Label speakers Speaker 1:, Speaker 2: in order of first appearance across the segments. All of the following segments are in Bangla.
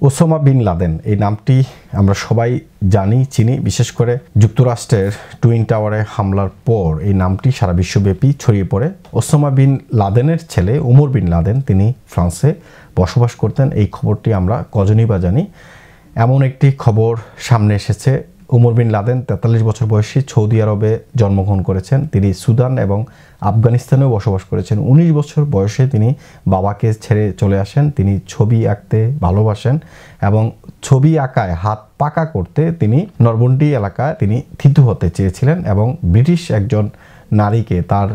Speaker 1: ওসামা বিন লাদেন এই নামটি আমরা সবাই জানি চিনি, বিশেষ করে যুক্তরাষ্ট্রের টুইন টাওয়ারে হামলার পর এই নামটি সারা বিশ্বব্যাপী ছড়িয়ে পড়ে। ওসামা বিন লাদেনের ছেলে ওমর বিন লাদেন তিনি ফ্রান্সে বসবাস করতেন। এই খবরটি আমরা কজনই বা জানি। এমন একটি খবর সামনে এসেছে, ওমর বিন লাদেন 43 বছর বয়সী সৌদি আরবে জন্মগ্রহণ করেছেন। তিনি সুদান এবং আফগানিস্তানেও বসবাস করেছেন। 19 বছর বয়সে তিনি বাবাকে ছেড়ে চলে আসেন। তিনি ছবি আঁকতে ভালোবাসেন এবং ছবি আঁকায় হাত পাকা করতে তিনি নরবন্ডি এলাকায় তিনি থিতু হতে চেয়েছিলেন এবং ব্রিটিশ একজন নারীকে, তার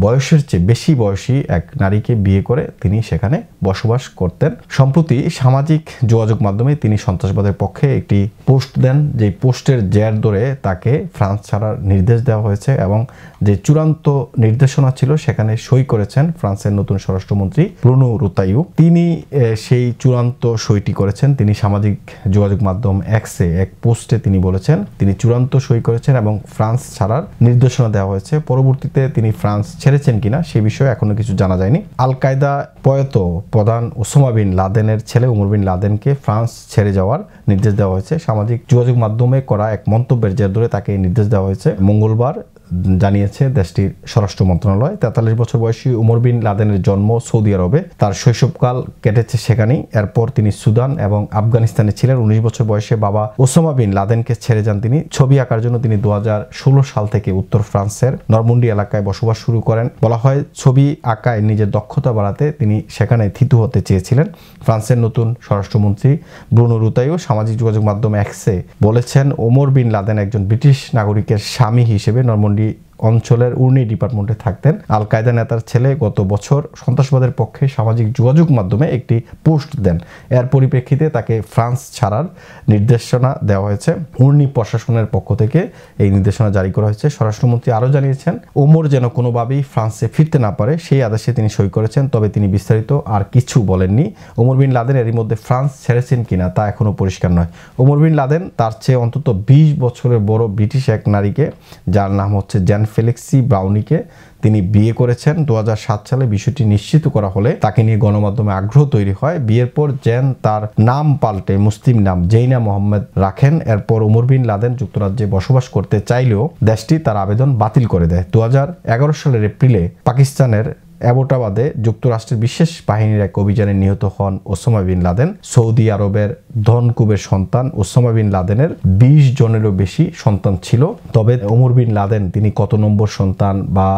Speaker 1: বয়সের চেয়ে বেশি বয়সী এক নারীকে বিয়ে করে তিনি সেখানে বসবাস করতেন। সম্প্রতি সামাজিক যোগাযোগ মাধ্যমে তিনি সন্ত্রাসবাদের পক্ষে একটি পোস্ট দেন, যে পোস্টের জের ধরে তাকে ফ্রান্স ছাড়ার নির্দেশ দেওয়া হয়েছে এবং যে চূড়ান্ত নির্দেশনা ছিল সেখানে সই করেছেন ফ্রান্সের নতুন স্বরাষ্ট্রমন্ত্রী ব্রুনো রুতাইউ। তিনি সেই চূড়ান্ত সইটি করেছেন। তিনি সামাজিক যোগাযোগ মাধ্যম এক্সে এক পোস্টে তিনি বলেছেন তিনি চূড়ান্ত সই করেছেন এবং ফ্রান্স ছাড়ার নির্দেশনা দেওয়া হয়েছে। পরবর্তীতে তিনি ফ্রান্স ছেড়েছেন কিনা সে বিষয়ে এখনো কিছু জানা যায়নি। আল কায়দা প্রয়াত প্রধান ওসামা বিন লাদেনের ছেলে ওমর বিন লাদেনকে ফ্রান্স ছেড়ে যাওয়ার নির্দেশ দেওয়া হয়েছে। সামাজিক যোগাযোগ মাধ্যমে করা এক মন্তব্যের জের ধরে তাকে নির্দেশ দেওয়া হয়েছে মঙ্গলবার, জানিয়েছে দেশটির স্বরাষ্ট্র মন্ত্রণালয়। 43 বছর বয়সী ওমর বিন লাদেনের জন্ম সৌদি আরবে, তার শৈশবকাল কেটেছে সেখানেই। এরপর তিনি সুদান এবং আফগানিস্তানে ছিলেন। 19 বছর বয়সে বাবা ওসামা বিন লাদেনকে ছেড়ে যান তিনি। ছবি আঁকার জন্য তিনি 2016 সাল থেকে উত্তর ফ্রান্সের নরমন্ডি এলাকায় বসবাস শুরু করেন। বলা হয় ছবি আঁকায় নিজের দক্ষতা বাড়াতে তিনি সেখানে থিতু হতে চেয়েছিলেন। ফ্রান্সের নতুন স্বরাষ্ট্রমন্ত্রী ব্রুনো রুতাইউ সামাজিক যোগাযোগ মাধ্যম এক্সে বলেছেন ওমর বিন লাদেন একজন ব্রিটিশ নাগরিকের স্বামী হিসেবে নরমন্ডি অঞ্চলের উর্নি ডিপার্টমেন্টে থাকতেন। আল কায়দা নেতার ছেলে গত বছর সন্ত্রাসবাদের পক্ষে সামাজিক যোগাযোগ মাধ্যমে একটি পোস্ট দেন। এর পরিপ্রেক্ষিতে তাকে ফ্রান্স ছাড়ার নির্দেশনা দেওয়া হয়েছে। উর্নি প্রশাসনের পক্ষ থেকে এই নির্দেশনা জারি করা হয়েছে। স্বরাষ্ট্রমন্ত্রী আরও জানিয়েছেন ওমর যেন কোনোভাবেই ফ্রান্সে ফিরতে না পারে সেই আদেশে তিনি সই করেছেন, তবে তিনি বিস্তারিত আর কিছু বলেননি। ওমর বিন লাদেন এরই মধ্যে ফ্রান্স ছেড়েছেন কিনা তা এখনও পরিষ্কার নয়। ওমর বিন লাদেন তার চেয়ে অন্তত 20 বছরের বড় ব্রিটিশ এক নারীকে, যার নাম হচ্ছে জ্যান ফেলিক্সি ব্রাউনিকে তিনি বিয়ে করেছেন। 2007 সালে বিষয়টি নিশ্চিত করা হলে তাকে নিয়ে গণমাধ্যমে আগ্রহ তৈরি হয়। বিয়ের পর জেন তার নাম পাল্টে মুসলিম নাম জেইনা মোহাম্মদ রাখেন। এরপর ওমর বিন লাদেন যুক্তরাজ্যে বসবাস করতে চাইলেও দেশটি তার আবেদন বাতিল করে দেয়। 2011 সালের এপ্রিলে পাকিস্তানের অ্যাবোটাবাদে যুক্তরাষ্ট্রের বিশেষ বাহিনীর এক অভিযানে নিহত হন ওসামা বিন লাদেন। সৌদি আরবের ধনকুবের সন্তান ওসামা বিন লাদেনের 20 জনেরও বেশি সন্তান ছিল। তবে ওমর বিন লাদেন তিনি কত নম্বর সন্তান বা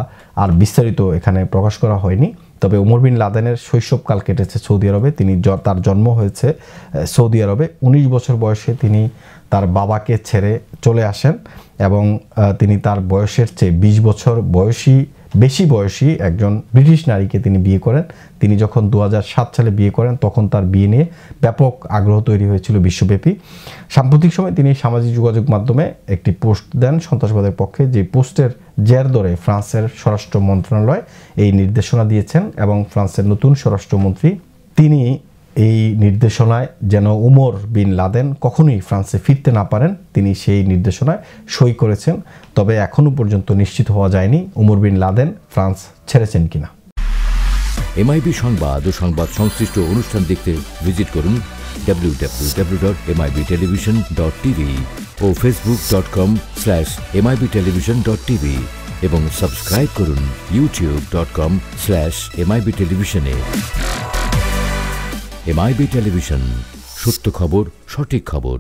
Speaker 1: আর বিস্তারিত এখানে প্রকাশ করা হয়নি। তবে ওমর বিন লাদেনের শৈশবকাল কেটেছে সৌদি আরবে। তার জন্ম হয়েছে সৌদি আরবে। 19 বছর বয়সে তিনি তার বাবাকে ছেড়ে চলে আসেন এবং তিনি তার বয়সের চেয়ে 20 বছর বেশি বয়সী একজন ব্রিটিশ নারীকে তিনি বিয়ে করেন। তিনি যখন 2007 সালে বিয়ে করেন তখন তার বিয়ে নিয়ে ব্যাপক আগ্রহ তৈরি হয়েছিল বিশ্বব্যাপী। সাম্প্রতিক সময় তিনি সামাজিক যোগাযোগ মাধ্যমে একটি পোস্ট দেন সন্ত্রাসবাদের পক্ষে, যে পোস্টের জের ধরে ফ্রান্সের স্বরাষ্ট্র মন্ত্রণালয় এই নির্দেশনা দিয়েছেন এবং ফ্রান্সের নতুন স্বরাষ্ট্রমন্ত্রী তিনি এই নির্দেশনায় যেন ওমর বিন লাদেন কখনোই ফ্রান্সে ফিরতে না পারেন তিনি সেই নির্দেশনায় সই করেছেন। তবে এখনও পর্যন্ত নিশ্চিত হওয়া যায়নি ওমর বিন লাদেন ফ্রান্স ছেড়েছেন কিনা।
Speaker 2: এমআইবি সংবাদ ও সংবাদ সংশ্লিষ্ট অনুষ্ঠান দেখতে ভিজিট করুন www.mibtelevision.tv ও facebook.com/mibtelevision.tv এবং সাবস্ক্রাইব করুন youtube.com/mibtelevision এ। এমআইবি টেলিভিশন, সত্য খবর, সঠিক খবর।